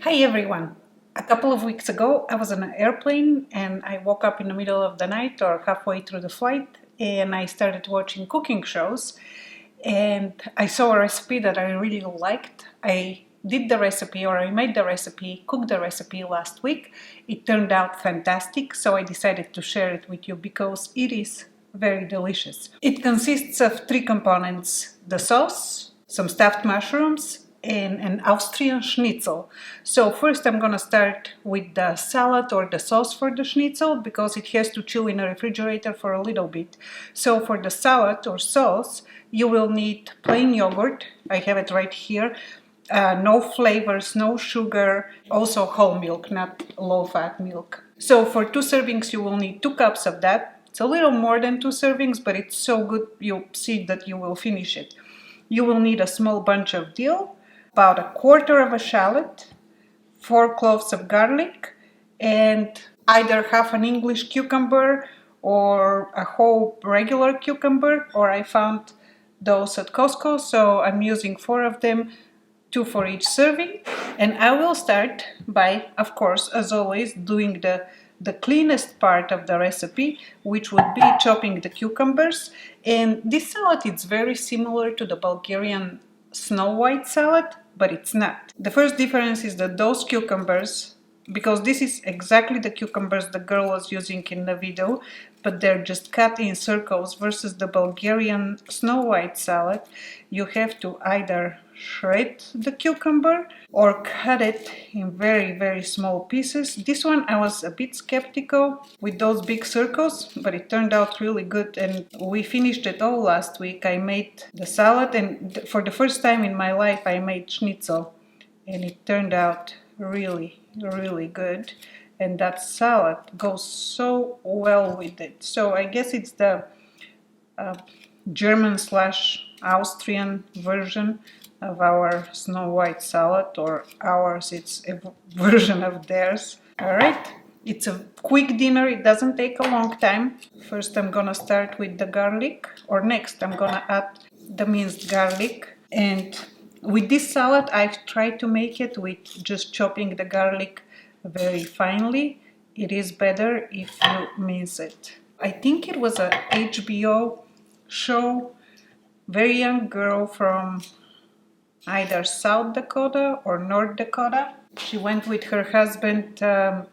Hi everyone! A couple of weeks ago I was on an airplane and I woke up in the middle of the night or halfway through the flight and I started watching cooking shows and I saw a recipe that I really liked. I did the recipe or I made the recipe, cooked the recipe last week. It turned out fantastic, so I decided to share it with you because it is very delicious. It consists of three components: the sauce, some stuffed mushrooms, and an Austrian Schnitzel. So first I'm gonna start with the salad or the sauce for the Schnitzel because it has to chill in the refrigerator for a little bit. So for the salad or sauce, you will need plain yogurt. I have it right here. No flavors, no sugar, also whole milk, not low-fat milk. So for 2 servings you will need 2 cups of that. It's a little more than 2 servings, but it's so good you'll see that you will finish it. You will need a small bunch of dill, about a quarter of a shallot, 4 cloves of garlic, and either half an English cucumber or a whole regular cucumber, or I found those at Costco, so I'm using 4 of them, 2 for each serving. And I will start by, of course, as always, doing the cleanest part of the recipe, which would be chopping the cucumbers. And this salad is very similar to the Bulgarian snow white salad, but it's not. The first difference is that those cucumbers, because this is exactly the cucumbers the girl was using in the video, but they're just cut in circles, versus the Bulgarian snow white salad, you have to either shred the cucumber or cut it in very, very small pieces. This one I was a bit skeptical with those big circles, but it turned out really good and we finished it all last week. I made the salad and for the first time in my life I made schnitzel and it turned out really, really good. And that salad goes so well with it. So I guess it's the German/Austrian version of our snow white salad, or ours, it's a version of theirs. All right, it's a quick dinner, it doesn't take a long time. First I'm gonna start with the garlic, or next I'm gonna add the minced garlic. And with this salad I've tried to make it with just chopping the garlic very finely. It is better if you mince it. I think it was a HBO show, very young girl from either South Dakota or North Dakota. She went with her husband to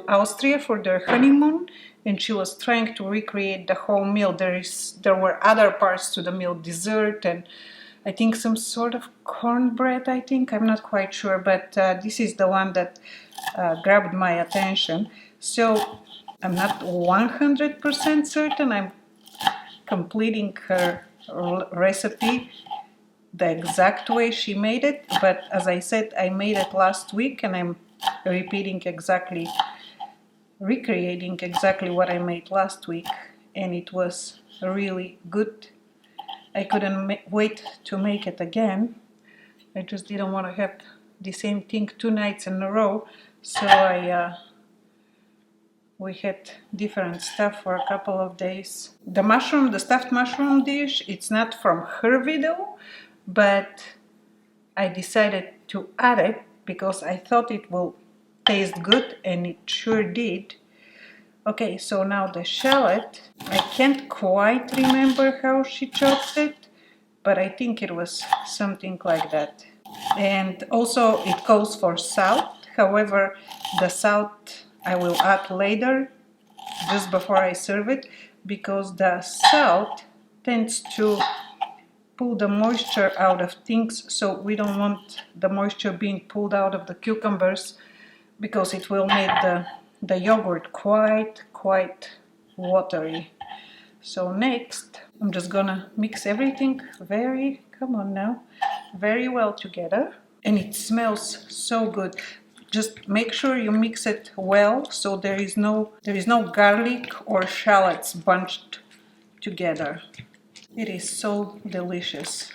Austria for their honeymoon and she was trying to recreate the whole meal. There were other parts to the meal, dessert and I think some sort of cornbread, I'm not quite sure, but this is the one that grabbed my attention. So I'm not 100% certain I'm completing her recipe the exact way she made it, but as I said, I made it last week and I'm recreating exactly what I made last week, and it was really good. I couldn't wait to make it again. I just didn't want to have the same thing 2 nights in a row, so we had different stuff for a couple of days. The stuffed mushroom dish, it's not from her video, but I decided to add it because I thought it will taste good, and it sure did. Okay, so now the shallot, I can't quite remember how she chopped it, but I think it was something like that. And also it calls for salt, however the salt I will add later, just before I serve it, because the salt tends to pull the moisture out of things, so we don't want the moisture being pulled out of the cucumbers because it will make the yogurt quite watery. So next I'm just gonna mix everything very well together, and it smells so good. Just make sure you mix it well so there is no garlic or shallots bunched together. It is so delicious,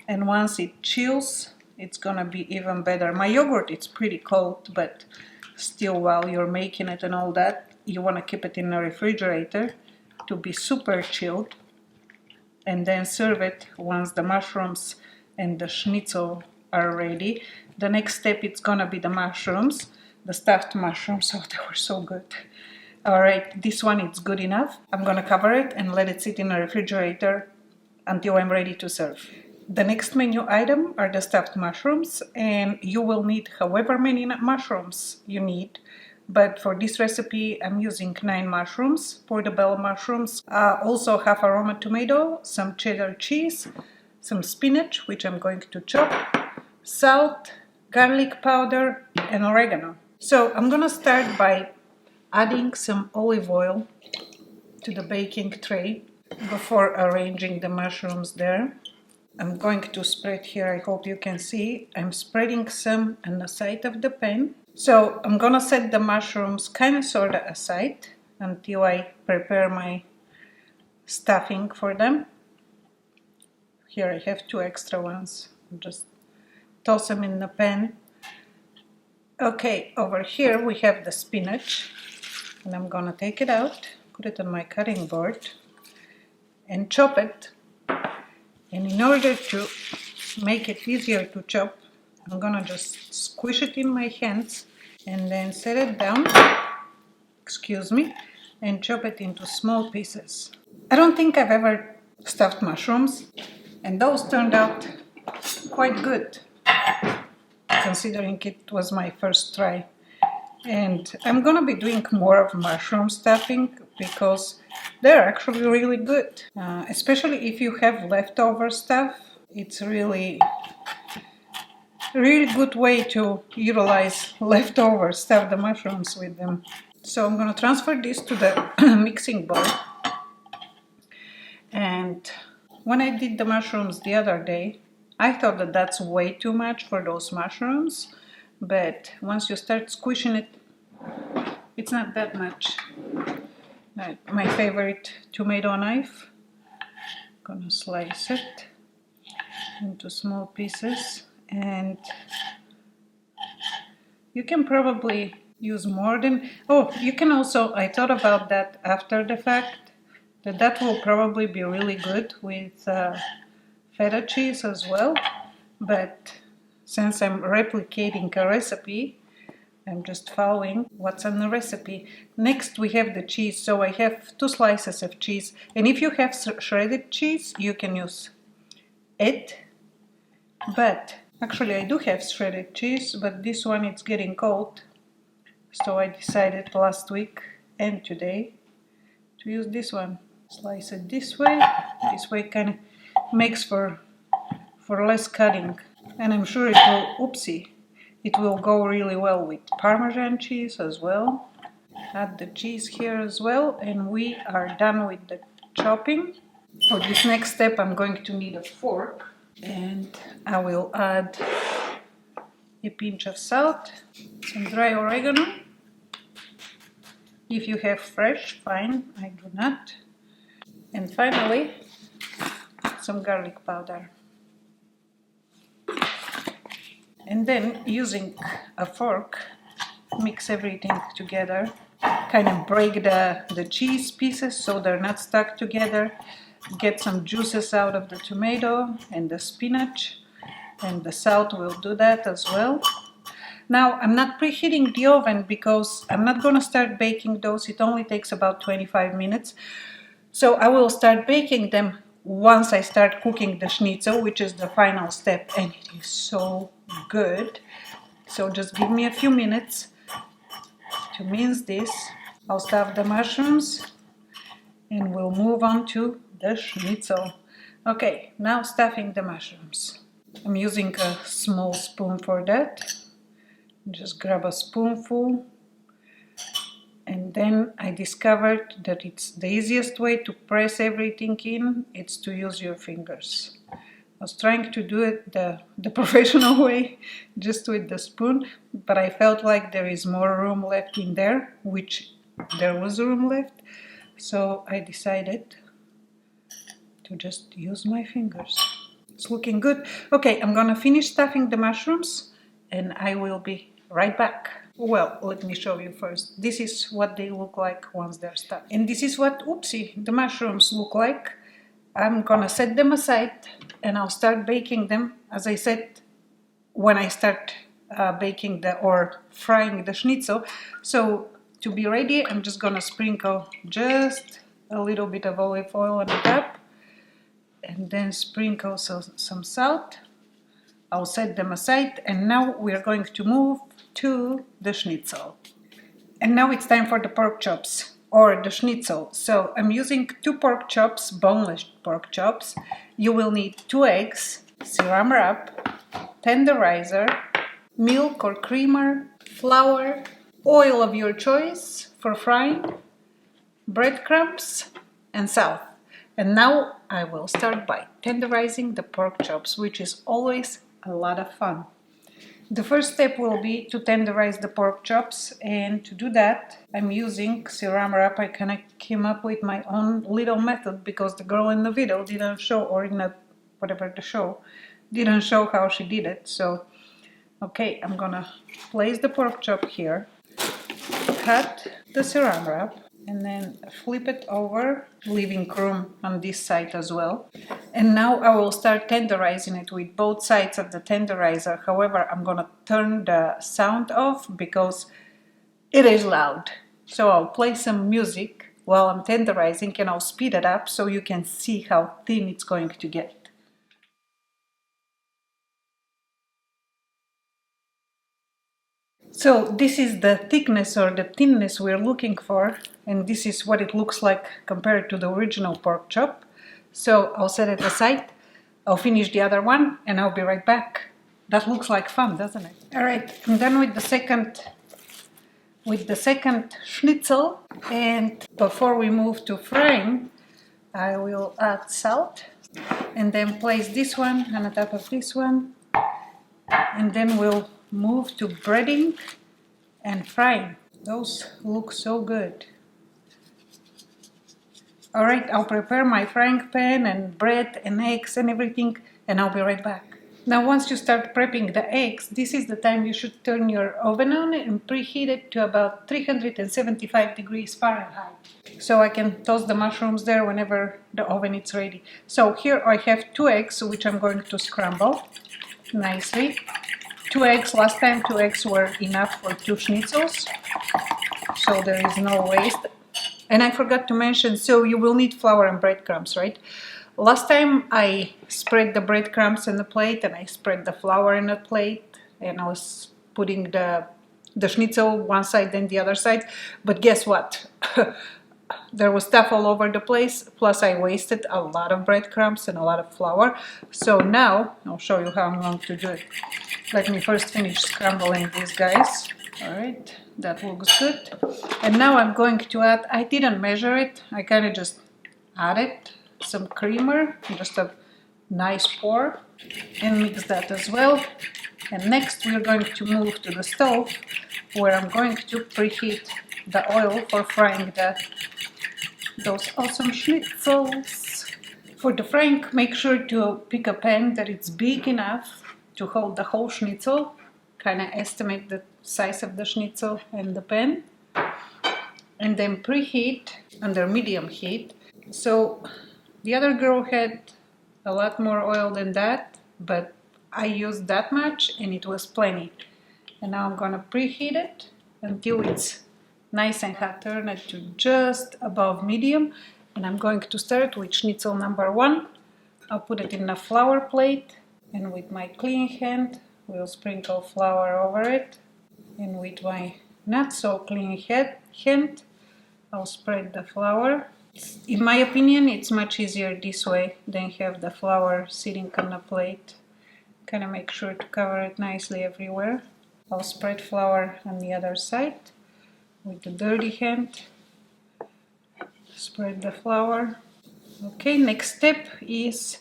and once it chills it's gonna be even better. My yogurt, it's pretty cold, but still, while you're making it and all that, you want to keep it in the refrigerator to be super chilled, and then serve it once the mushrooms and the schnitzel are ready. The next step is gonna be the mushrooms, the stuffed mushrooms. Oh, they were so good. All right, this one is good enough. I'm gonna cover it and let it sit in the refrigerator until I'm ready to serve. The next menu item are the stuffed mushrooms, and you will need however many mushrooms you need. But for this recipe, I'm using 9 mushrooms, portobello mushrooms, also half a Roma tomato, some cheddar cheese, some spinach, which I'm going to chop, salt, garlic powder, and oregano. So I'm gonna start by adding some olive oil to the baking tray before arranging the mushrooms there. I'm going to spread here, I hope you can see. I'm spreading some on the side of the pan. So I'm gonna set the mushrooms kind of sort of aside until I prepare my stuffing for them. Here I have 2 extra ones. Just toss them in the pan. Okay, over here we have the spinach, and I'm gonna take it out, put it on my cutting board, and chop it. And in order to make it easier to chop, I'm gonna just squish it in my hands and then set it down, excuse me, and chop it into small pieces. I don't think I've ever stuffed mushrooms, and those turned out quite good, considering it was my first try. And I'm gonna be doing more of mushroom stuffing because they're actually really good. Especially if you have leftover stuff, it's really good way to utilize leftover stuff, the mushrooms with them. So I'm gonna transfer this to the mixing bowl. And when I did the mushrooms the other day, I thought that that's way too much for those mushrooms. But once you start squishing it, it's not that much. My favorite tomato knife. Gonna slice it into small pieces, and you can probably use more than... Oh, you can also, I thought about that after the fact, that will probably be really good with feta cheese as well. But since I'm replicating a recipe, I'm just following what's on the recipe. Next we have the cheese. So I have 2 slices of cheese. And if you have shredded cheese, you can use it. But actually I do have shredded cheese, but this one it's getting cold. So I decided last week and today to use this one. Slice it this way. This way kind of makes for less cutting. And I'm sure it will, oopsie, it will go really well with Parmesan cheese as well. Add the cheese here as well, and we are done with the chopping. For this next step, I'm going to need a fork, and I will add a pinch of salt, some dry oregano. If you have fresh, fine, I do not. And finally, some garlic powder. And then, using a fork, mix everything together, kind of break the cheese pieces so they're not stuck together, get some juices out of the tomato and the spinach, and the salt will do that as well. Now, I'm not preheating the oven because I'm not going to start baking those. It only takes about 25 minutes. So I will start baking them once I start cooking the schnitzel, which is the final step, and it is so good. So just give me a few minutes to mince this. I'll stuff the mushrooms and we'll move on to the schnitzel. Okay, now stuffing the mushrooms. I'm using a small spoon for that. Just grab a spoonful. And then I discovered that it's the easiest way to press everything in, it's to use your fingers. I was trying to do it the professional way, just with the spoon, but I felt like there is more room left in there, which there was room left, so I decided to just use my fingers. It's looking good. Okay, I'm gonna finish stuffing the mushrooms and I will be right back. Well, let me show you first. This is what they look like once they're stuffed. And this is what, oopsie, the mushrooms look like. I'm gonna set them aside and I'll start baking them. As I said, when I start baking or frying the schnitzel. So to be ready, I'm just gonna sprinkle just a little bit of olive oil on the top, and then sprinkle some salt. I'll set them aside, and now we are going to move to the schnitzel. And now it's time for the pork chops or the schnitzel. So I'm using 2 pork chops, boneless pork chops. You will need 2 eggs, saran wrap, tenderizer, milk or creamer, flour, oil of your choice for frying, breadcrumbs, and salt. And now I will start by tenderizing the pork chops, which is always a lot of fun. The first step will be to tenderize the pork chops, and to do that I'm using saran wrap. I kind of came up with my own little method because the girl in the video didn't show, or in whatever the show, didn't show how she did it. So okay, I'm gonna place the pork chop here, cut the saran wrap, and then flip it over, leaving room on this side as well. And now I will start tenderizing it with both sides of the tenderizer. However, I'm gonna turn the sound off because it is loud. So I'll play some music while I'm tenderizing, and I'll speed it up so you can see how thin it's going to get. So this is the thickness or the thinness we're looking for, and this is what it looks like compared to the original pork chop. So I'll set it aside, I'll finish the other one, and I'll be right back. That looks like fun, doesn't it? Alright, I'm done with the second schnitzel, and before we move to frying, I will add salt, and then place this one on the top of this one, and then we'll move to breading and frying. Those look so good. Alright, I'll prepare my frying pan and bread and eggs and everything, and I'll be right back. Now once you start prepping the eggs, this is the time you should turn your oven on and preheat it to about 375 degrees Fahrenheit. So I can toss the mushrooms there whenever the oven is ready. So here I have 2 eggs, which I'm going to scramble nicely. 2 eggs, last time 2 eggs were enough for 2 schnitzels, so there is no waste. And I forgot to mention, so you will need flour and breadcrumbs, right? Last time I spread the breadcrumbs in the plate, and I spread the flour in the plate, and I was putting the schnitzel one side then the other side, but guess what? There was stuff all over the place, plus I wasted a lot of breadcrumbs and a lot of flour. So now I'll show you how I'm going to do it. Let me first finish scrambling these guys. Alright, that looks good. And now I'm going to add, I didn't measure it, I kind of just added some creamer, just a nice pour, and mix that as well. And next we're going to move to the stove, where I'm going to preheat the oil for frying those awesome schnitzels. For the frying, make sure to pick a pan that it's big enough to hold the whole schnitzel. Kind of estimate the size of the schnitzel and the pan, and then preheat under medium heat. So the other girl had a lot more oil than that, but I used that much and it was plenty. And now I'm gonna preheat it until it's nice and hot. Turn it to just above medium, and I'm going to start with schnitzel number 1. I'll put it in a flour plate, and with my clean hand we'll sprinkle flour over it, and with my not so clean hand I'll spread the flour. In my opinion, it's much easier this way than have the flour sitting on the plate. Kind of make sure to cover it nicely everywhere. I'll spread flour on the other side with the dirty hand. Spread the flour. Okay, next step is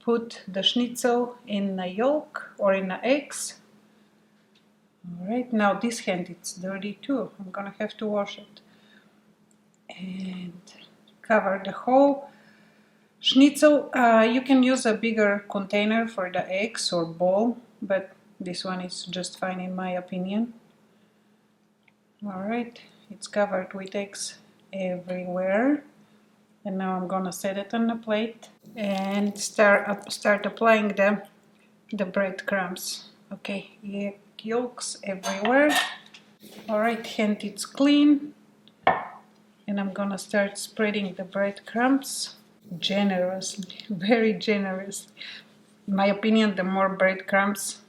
put the schnitzel in the yolk or in the eggs. Alright, now this hand it's dirty too. I'm gonna have to wash it. And cover the whole schnitzel. You can use a bigger container for the eggs or bowl, but this one is just fine in my opinion. Alright, it's covered with eggs everywhere. And now I'm gonna set it on the plate and start applying the breadcrumbs. Okay, egg yolks everywhere. Alright, hand it's clean. And I'm gonna start spreading the breadcrumbs generously, very generously. In my opinion, the more breadcrumbs,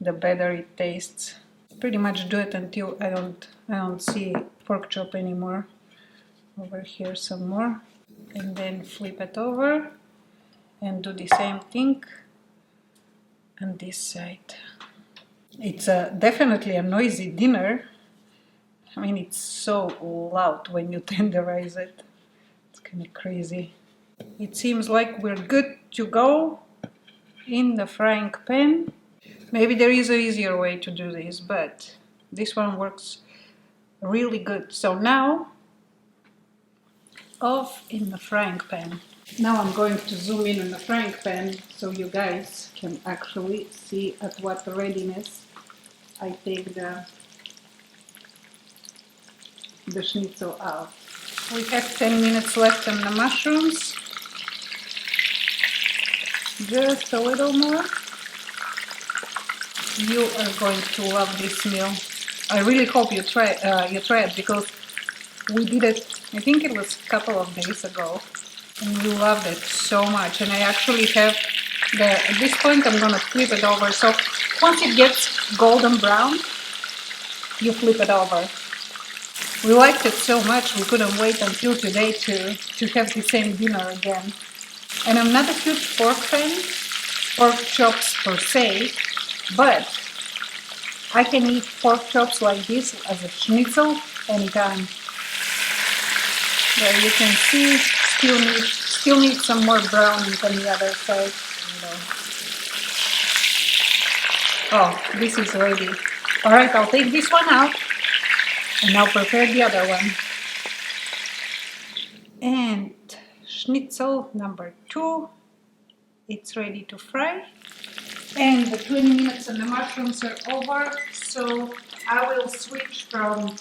the better it tastes. Pretty much do it until I don't see pork chop anymore. Over here some more, and then flip it over and do the same thing on this side. It's definitely a noisy dinner. I mean, it's so loud when you tenderize it. It's kind of crazy. It seems like we're good to go in the frying pan. Maybe there is an easier way to do this, but this one works really good. So now, off in the frying pan. Now I'm going to zoom in on the frying pan so you guys can actually see at what readiness I take the schnitzel out. We have 10 minutes left on the mushrooms. Just a little more. You are going to love this meal. I really hope you try it because we did it, I think it was a couple of days ago, and you loved it so much. And I actually have at this point I'm gonna flip it over. So once it gets golden brown, you flip it over. We liked it so much we couldn't wait until today to have the same dinner again. And I'm not a huge pork fan, pork chops per se, but I can eat pork chops like this as a schnitzel anytime. There you can see, still need some more browning on the other side. Oh, this is ready. Alright, I'll take this one out and I'll prepare the other one. And schnitzel number 2, it's ready to fry. And the 20 minutes on the mushrooms are over, so I will switch from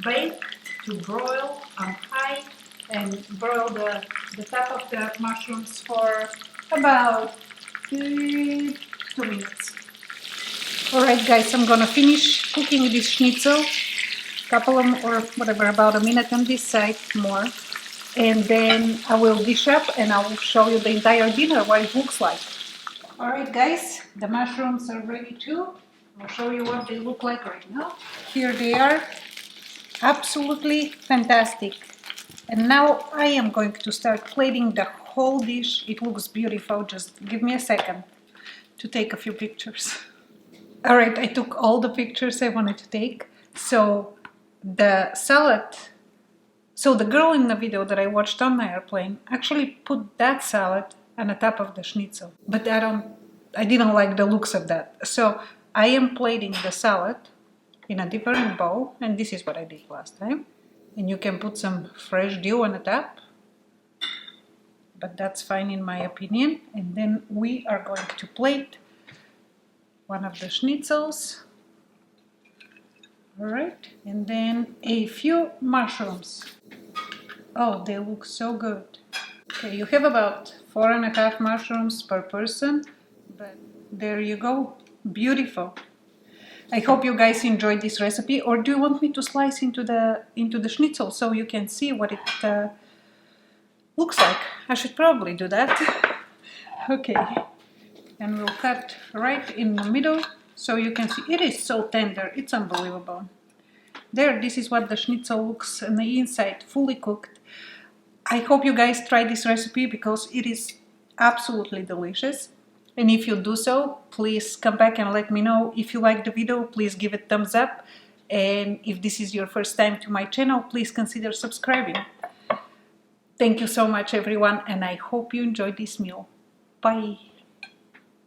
bake to broil on high and broil the top of the mushrooms for about 2 minutes. Alright guys, I'm gonna finish cooking this schnitzel, about a minute on this side more, and then I will dish up and I will show you the entire dinner, what it looks like. Alright guys, the mushrooms are ready too. I'll show you what they look like right now. Here they are. Absolutely fantastic. And now I am going to start plating the whole dish. It looks beautiful. Just give me a second to take a few pictures. Alright, I took all the pictures I wanted to take. So the salad, so the girl in the video that I watched on the airplane actually put that salad on the top of the schnitzel. But I didn't like the looks of that. So I am plating the salad in a different bowl, and this is what I did last time. And you can put some fresh dew on the top, but that's fine in my opinion. And then we are going to plate one of the schnitzels. Alright, and then a few mushrooms. Oh, they look so good. Okay, you have about 4.5 mushrooms per person, but there you go, beautiful. I hope you guys enjoyed this recipe, or do you want me to slice into the schnitzel so you can see what it looks like? I should probably do that. Okay, and we'll cut right in the middle so you can see. It is so tender, it's unbelievable. There, this is what the schnitzel looks on the inside, fully cooked. I hope you guys try this recipe because it is absolutely delicious. And if you do so, please come back and let me know. If you like the video, please give it a thumbs up. And if this is your first time to my channel, please consider subscribing. Thank you so much everyone, and I hope you enjoyed this meal. Bye.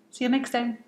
See you next time.